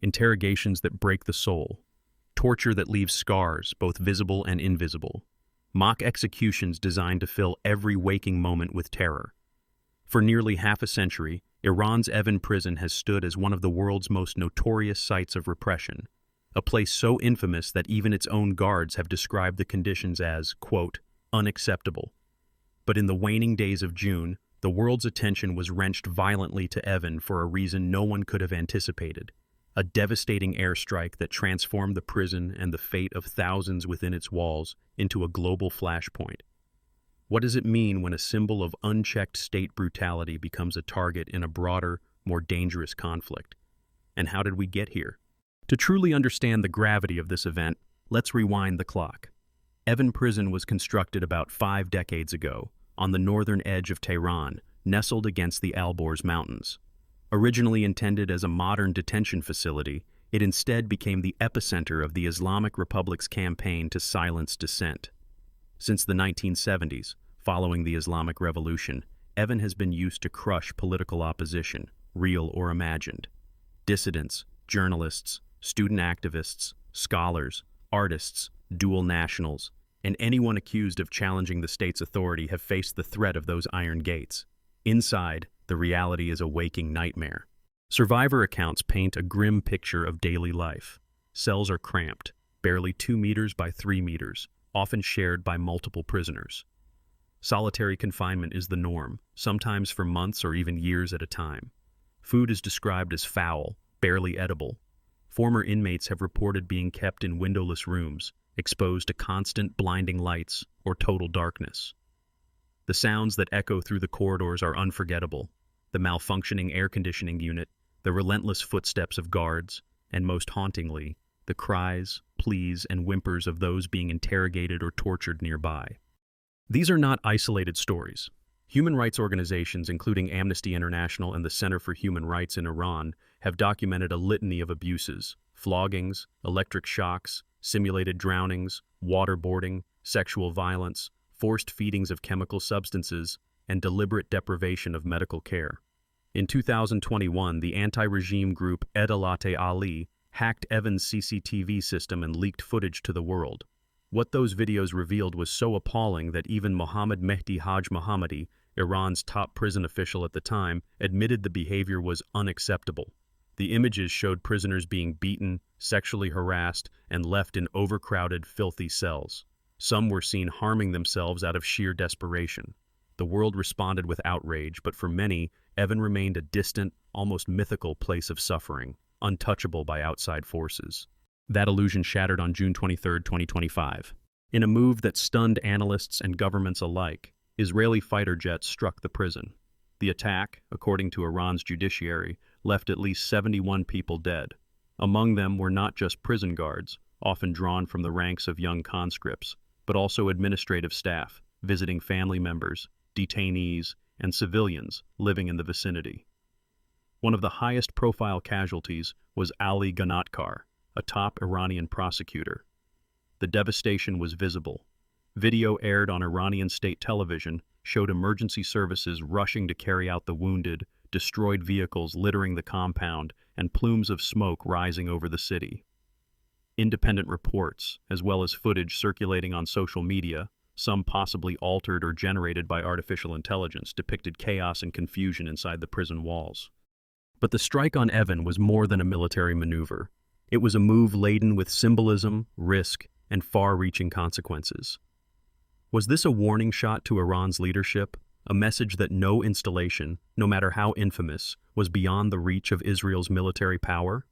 interrogations that break the soul, torture that leaves scars, both visible and invisible, mock executions designed to fill every waking moment with terror. For nearly half a century, Iran's Evin Prison has stood as one of the world's most notorious sites of repression, a place so infamous that even its own guards have described the conditions as, quote, unacceptable. But in the waning days of June, the world's attention was wrenched violently to Evin for a reason no one could have anticipated: a devastating airstrike that transformed the prison and the fate of thousands within its walls into a global flashpoint. What does it mean when a symbol of unchecked state brutality becomes a target in a broader, more dangerous conflict? And how did we get here? To truly understand the gravity of this event, let's rewind the clock. Evin Prison was constructed about 5 decades ago, on the northern edge of Tehran, nestled against the Alborz Mountains. Originally intended as a modern detention facility, it instead became the epicenter of the Islamic Republic's campaign to silence dissent. Since the 1970s, following the Islamic Revolution, Evin has been used to crush political opposition, real or imagined. Dissidents, journalists, student activists, scholars, artists, dual nationals, and anyone accused of challenging the state's authority have faced the threat of those iron gates. Inside, the reality is a waking nightmare. Survivor accounts paint a grim picture of daily life. Cells are cramped, barely 2 meters by 3 meters, often shared by multiple prisoners. Solitary confinement is the norm, sometimes for months or even years at a time. Food is described as foul, barely edible. Former inmates have reported being kept in windowless rooms, exposed to constant blinding lights or total darkness. The sounds that echo through the corridors are unforgettable: the malfunctioning air conditioning unit, the relentless footsteps of guards, and most hauntingly, the cries, pleas, and whimpers of those being interrogated or tortured nearby. These are not isolated stories. Human rights organizations, including Amnesty International and the Center for Human Rights in Iran, have documented a litany of abuses: floggings, electric shocks, simulated drownings, waterboarding, sexual violence, forced feedings of chemical substances, and deliberate deprivation of medical care. In 2021, the anti-regime group Adelat Ali hacked Evin's CCTV system and leaked footage to the world. What those videos revealed was so appalling that even Mohammad Mehdi Haj Mohammadi, Iran's top prison official at the time, admitted the behavior was unacceptable. The images showed prisoners being beaten, sexually harassed, and left in overcrowded, filthy cells. Some were seen harming themselves out of sheer desperation. The world responded with outrage, but for many, Evin remained a distant, almost mythical place of suffering, untouchable by outside forces. That illusion shattered on June 23, 2025. In a move that stunned analysts and governments alike, Israeli fighter jets struck the prison. The attack, according to Iran's judiciary, left at least 71 people dead. Among them were not just prison guards, often drawn from the ranks of young conscripts, but also administrative staff, visiting family members, detainees, and civilians living in the vicinity. One of the highest-profile casualties was Ali Ganatkar, a top Iranian prosecutor. The devastation was visible. Video aired on Iranian state television showed emergency services rushing to carry out the wounded, destroyed vehicles littering the compound, and plumes of smoke rising over the city. Independent reports, as well as footage circulating on social media, some possibly altered or generated by artificial intelligence, depicted chaos and confusion inside the prison walls. But the strike on Evin was more than a military maneuver. It was a move laden with symbolism, risk, and far-reaching consequences. Was this a warning shot to Iran's leadership, a message that no installation, no matter how infamous, was beyond the reach of Israel's military power?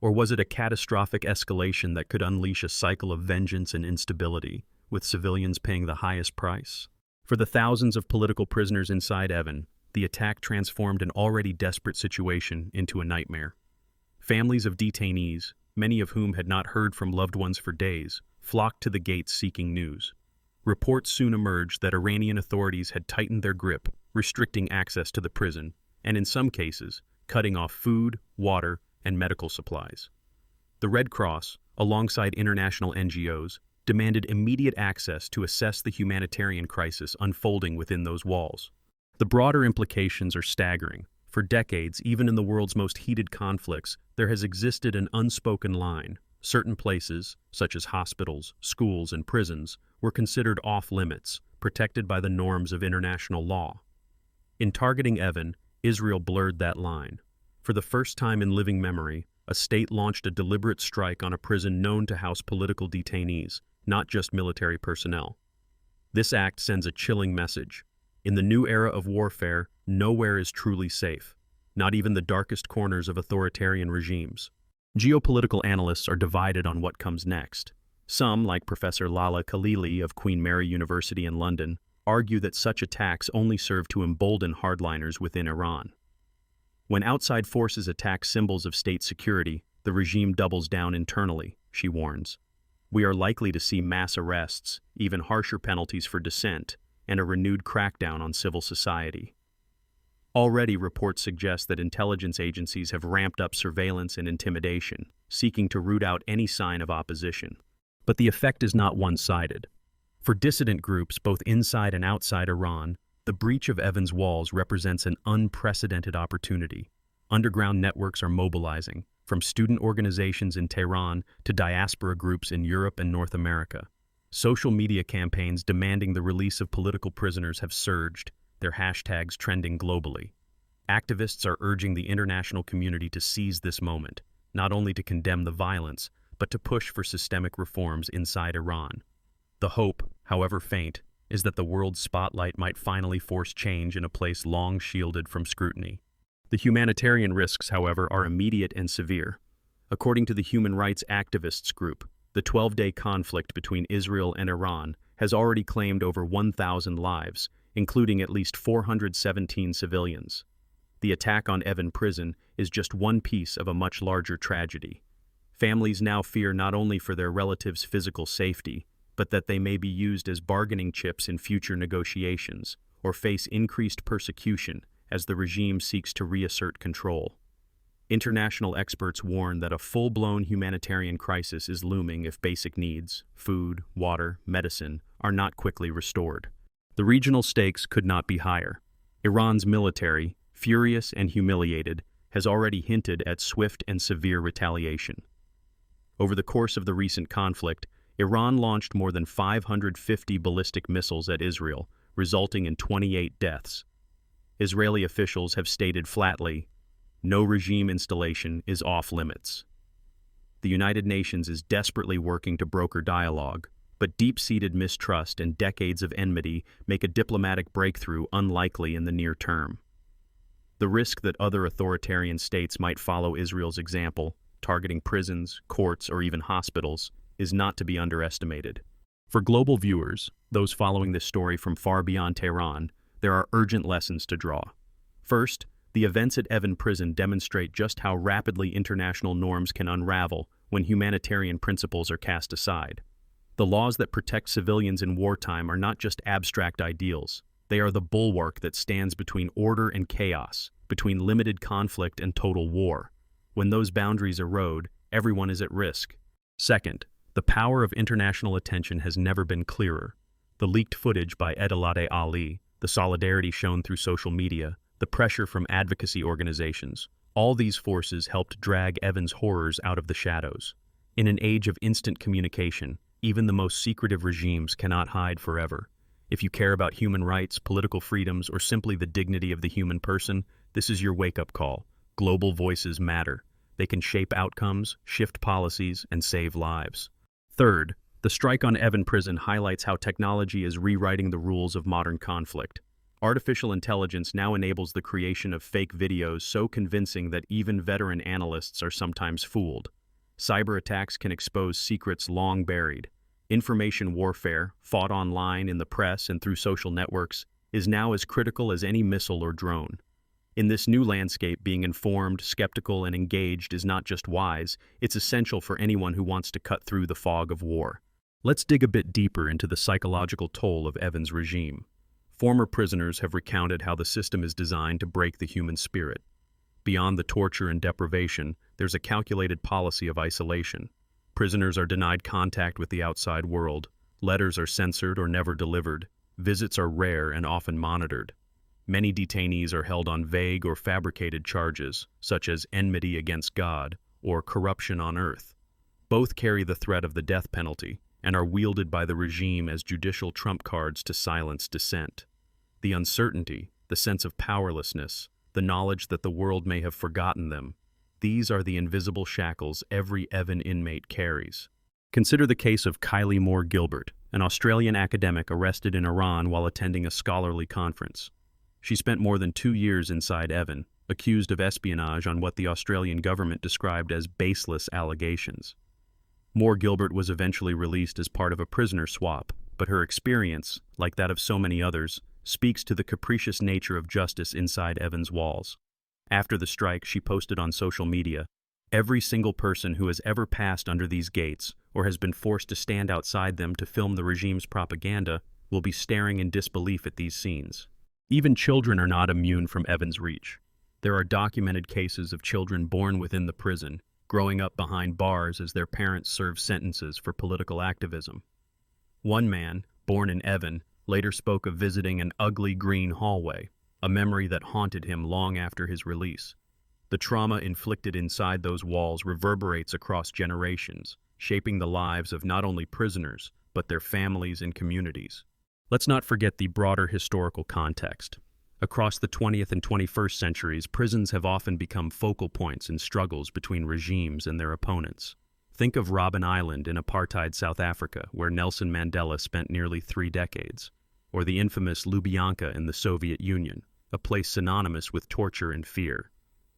Or was it a catastrophic escalation that could unleash a cycle of vengeance and instability, with civilians paying the highest price? For the thousands of political prisoners inside Evin, the attack transformed an already desperate situation into a nightmare. Families of detainees, many of whom had not heard from loved ones for days, flocked to the gates seeking news. Reports soon emerged that Iranian authorities had tightened their grip, restricting access to the prison, and in some cases, cutting off food, water, and medical supplies. The Red Cross, alongside international NGOs, demanded immediate access to assess the humanitarian crisis unfolding within those walls. The broader implications are staggering. For decades, even in the world's most heated conflicts, there has existed an unspoken line. Certain places, such as hospitals, schools, and prisons, were considered off-limits, protected by the norms of international law. In targeting Evin, Israel blurred that line. For the first time in living memory, a state launched a deliberate strike on a prison known to house political detainees, not just military personnel. This act sends a chilling message. In the new era of warfare, nowhere is truly safe, not even the darkest corners of authoritarian regimes. Geopolitical analysts are divided on what comes next. Some, like Professor Lala Khalili of Queen Mary University in London, argue that such attacks only serve to embolden hardliners within Iran. When outside forces attack symbols of state security, the regime doubles down internally, she warns. We are likely to see mass arrests, even harsher penalties for dissent, and a renewed crackdown on civil society. Already, reports suggest that intelligence agencies have ramped up surveillance and intimidation, seeking to root out any sign of opposition. But the effect is not one-sided. For dissident groups both inside and outside Iran, the breach of Evin's walls represents an unprecedented opportunity. Underground networks are mobilizing, from student organizations in Tehran to diaspora groups in Europe and North America. Social media campaigns demanding the release of political prisoners have surged, their hashtags trending globally. Activists are urging the international community to seize this moment, not only to condemn the violence, but to push for systemic reforms inside Iran. The hope, however faint, is that the world's spotlight might finally force change in a place long shielded from scrutiny. The humanitarian risks, however, are immediate and severe. According to the human rights activists group, the 12-day conflict between Israel and Iran has already claimed over 1,000 lives, including at least 417 civilians. The attack on Evin Prison is just one piece of a much larger tragedy. Families now fear not only for their relatives' physical safety, but that they may be used as bargaining chips in future negotiations, or face increased persecution as the regime seeks to reassert control. International experts warn that a full-blown humanitarian crisis is looming if basic needs, food, water, medicine, are not quickly restored. The regional stakes could not be higher. Iran's military, furious and humiliated, has already hinted at swift and severe retaliation. Over the course of the recent conflict, Iran launched more than 550 ballistic missiles at Israel, resulting in 28 deaths. Israeli officials have stated flatly, no regime installation is off-limits. The United Nations is desperately working to broker dialogue, but deep-seated mistrust and decades of enmity make a diplomatic breakthrough unlikely in the near term. The risk that other authoritarian states might follow Israel's example, targeting prisons, courts, or even hospitals, is not to be underestimated. For global viewers, those following this story from far beyond Tehran, there are urgent lessons to draw. First, the events at Evin Prison demonstrate just how rapidly international norms can unravel when humanitarian principles are cast aside. The laws that protect civilians in wartime are not just abstract ideals. They are the bulwark that stands between order and chaos, between limited conflict and total war. When those boundaries erode, everyone is at risk. Second, the power of international attention has never been clearer. The leaked footage by Edilade Ali, the solidarity shown through social media, the pressure from advocacy organizations, all these forces helped drag Evin's horrors out of the shadows. In an age of instant communication, even the most secretive regimes cannot hide forever. If you care about human rights, political freedoms, or simply the dignity of the human person, this is your wake-up call. Global voices matter. They can shape outcomes, shift policies, and save lives. Third, the strike on Evin Prison highlights how technology is rewriting the rules of modern conflict. Artificial intelligence now enables the creation of fake videos so convincing that even veteran analysts are sometimes fooled. Cyber attacks can expose secrets long buried. Information warfare, fought online, in the press, and through social networks, is now as critical as any missile or drone. In this new landscape, being informed, skeptical, and engaged is not just wise, it's essential for anyone who wants to cut through the fog of war. Let's dig a bit deeper into the psychological toll of Evin's regime. Former prisoners have recounted how the system is designed to break the human spirit. Beyond the torture and deprivation, there's a calculated policy of isolation. Prisoners are denied contact with the outside world. Letters are censored or never delivered. Visits are rare and often monitored. Many detainees are held on vague or fabricated charges, such as enmity against God or corruption on earth. Both carry the threat of the death penalty and are wielded by the regime as judicial trump cards to silence dissent. The uncertainty, the sense of powerlessness, the knowledge that the world may have forgotten them, these are the invisible shackles every Evin inmate carries. Consider the case of Kylie Moore Gilbert, an Australian academic arrested in Iran while attending a scholarly conference. She spent more than 2 years inside Evin, accused of espionage on what the Australian government described as baseless allegations. Moore Gilbert was eventually released as part of a prisoner swap, but her experience, like that of so many others, speaks to the capricious nature of justice inside Evin's walls. After the strike, she posted on social media, "Every single person who has ever passed under these gates or has been forced to stand outside them to film the regime's propaganda will be staring in disbelief at these scenes." Even children are not immune from Evin's reach. There are documented cases of children born within the prison, growing up behind bars as their parents serve sentences for political activism. One man, born in Evin, later spoke of visiting an ugly green hallway, a memory that haunted him long after his release. The trauma inflicted inside those walls reverberates across generations, shaping the lives of not only prisoners, but their families and communities. Let's not forget the broader historical context. Across the 20th and 21st centuries, prisons have often become focal points in struggles between regimes and their opponents. Think of Robben Island in apartheid South Africa, where Nelson Mandela spent nearly 3 decades, or the infamous Lubyanka in the Soviet Union, a place synonymous with torture and fear.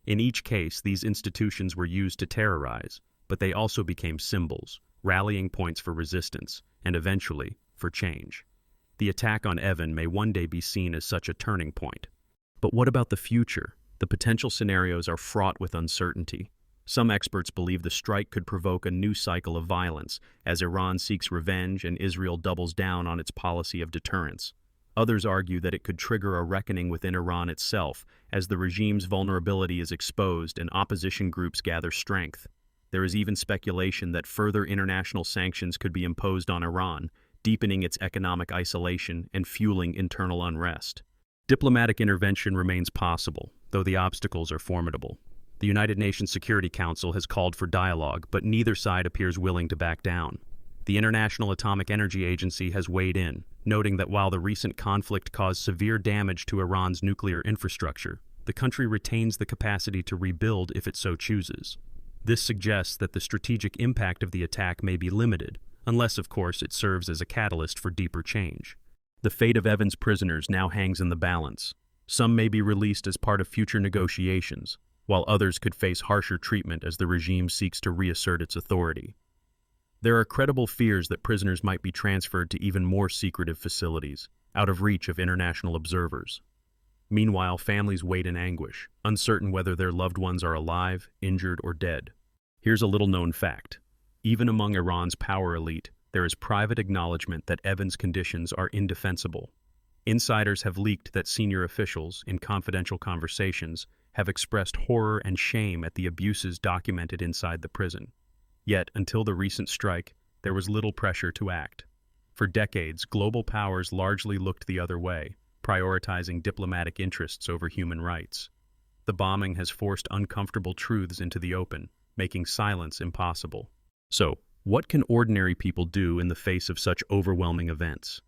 In each case, these institutions were used to terrorize, but they also became symbols, rallying points for resistance, and eventually, for change. The attack on Evin may one day be seen as such a turning point. But what about the future? The potential scenarios are fraught with uncertainty. Some experts believe the strike could provoke a new cycle of violence, as Iran seeks revenge and Israel doubles down on its policy of deterrence. Others argue that it could trigger a reckoning within Iran itself, as the regime's vulnerability is exposed and opposition groups gather strength. There is even speculation that further international sanctions could be imposed on Iran, deepening its economic isolation and fueling internal unrest. Diplomatic intervention remains possible, though the obstacles are formidable. The United Nations Security Council has called for dialogue, but neither side appears willing to back down. The International Atomic Energy Agency has weighed in, noting that while the recent conflict caused severe damage to Iran's nuclear infrastructure, the country retains the capacity to rebuild if it so chooses. This suggests that the strategic impact of the attack may be limited, unless, of course, it serves as a catalyst for deeper change. The fate of Evin's prisoners now hangs in the balance. Some may be released as part of future negotiations, while others could face harsher treatment as the regime seeks to reassert its authority. There are credible fears that prisoners might be transferred to even more secretive facilities, out of reach of international observers. Meanwhile, families wait in anguish, uncertain whether their loved ones are alive, injured, or dead. Here's a little-known fact. Even among Iran's power elite, there is private acknowledgement that Evin's conditions are indefensible. Insiders have leaked that senior officials, in confidential conversations, have expressed horror and shame at the abuses documented inside the prison. Yet, until the recent strike, there was little pressure to act. For decades, global powers largely looked the other way, prioritizing diplomatic interests over human rights. The bombing has forced uncomfortable truths into the open, making silence impossible. So, what can ordinary people do in the face of such overwhelming events?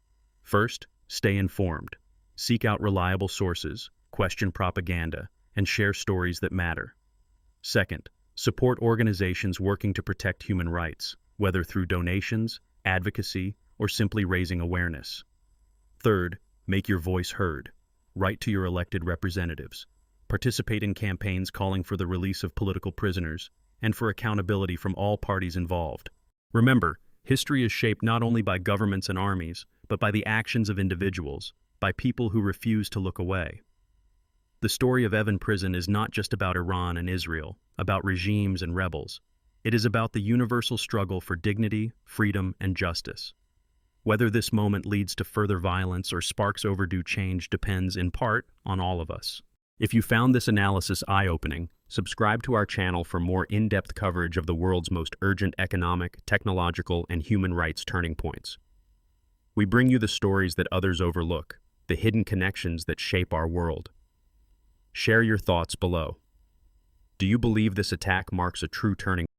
First, stay informed. Seek out reliable sources, question propaganda, and share stories that matter. Second, support organizations working to protect human rights, whether through donations, advocacy, or simply raising awareness. Third, make your voice heard. Write to your elected representatives. Participate in campaigns calling for the release of political prisoners and for accountability from all parties involved. Remember, history is shaped not only by governments and armies, but by the actions of individuals, by people who refuse to look away. The story of Evin Prison is not just about Iran and Israel, about regimes and rebels. It is about the universal struggle for dignity, freedom, and justice. Whether this moment leads to further violence or sparks overdue change depends, in part, on all of us. If you found this analysis eye-opening, subscribe to our channel for more in-depth coverage of the world's most urgent economic, technological, and human rights turning points. We bring you the stories that others overlook, the hidden connections that shape our world. Share your thoughts below. Do you believe this attack marks a true turning